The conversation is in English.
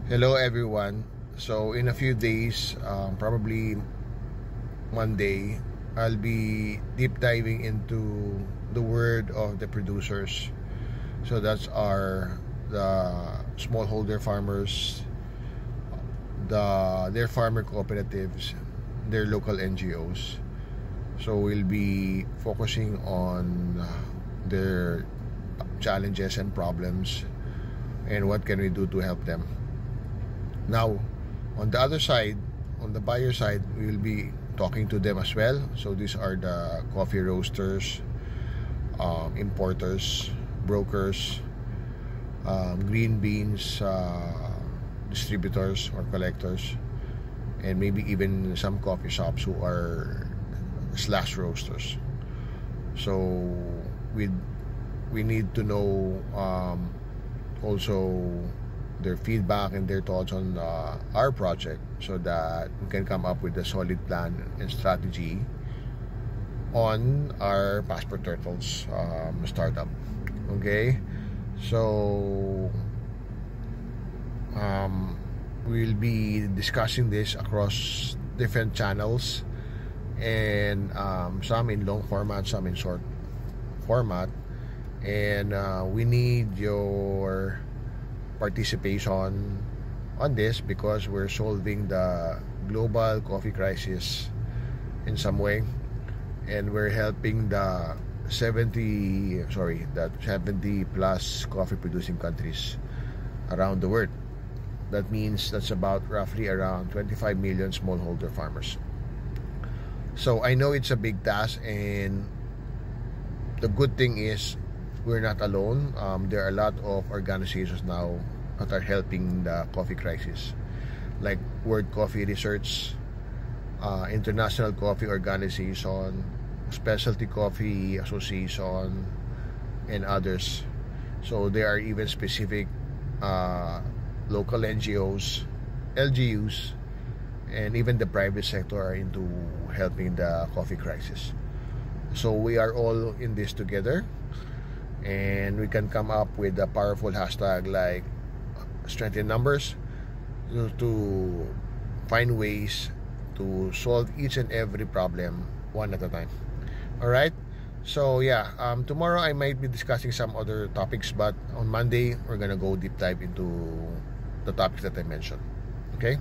Hello everyone. So in a few days, probably Monday, I'll be deep diving into the word of the producers. So that's the smallholder farmers, their farmer cooperatives, their local NGOs. So we'll be focusing on their challenges and problems and what can we do to help them. Now, on the other side, on the buyer side, we will be talking to them as well. So these are the coffee roasters, importers, brokers, green beans distributors or collectors, and maybe even some coffee shops who are slash roasters. So we need to know also their feedback and their thoughts on our project, so that we can come up with a solid plan and strategy on our Passport Turtles startup. Okay, so we'll be discussing this across different channels, and some in long format, some in short format, and we need your participation on this because we're solving the global coffee crisis in some way, and we're helping the 70 plus coffee producing countries around the world. That means that's about roughly around 25 million smallholder farmers. So I know it's a big task, and the good thing is we're not alone. There are a lot of organizations now that are helping the coffee crisis, like World Coffee Research, International Coffee Organization, Specialty Coffee Association, and others. So there are even specific local NGOs, LGUs, and even the private sector are into helping the coffee crisis. So we are all in this together, and we can come up with a powerful hashtag like strength in numbers to find ways to solve each and every problem one at a time. All right, so yeah, tomorrow I might be discussing some other topics, but on Monday we're gonna go deep dive into the topics that I mentioned. Okay.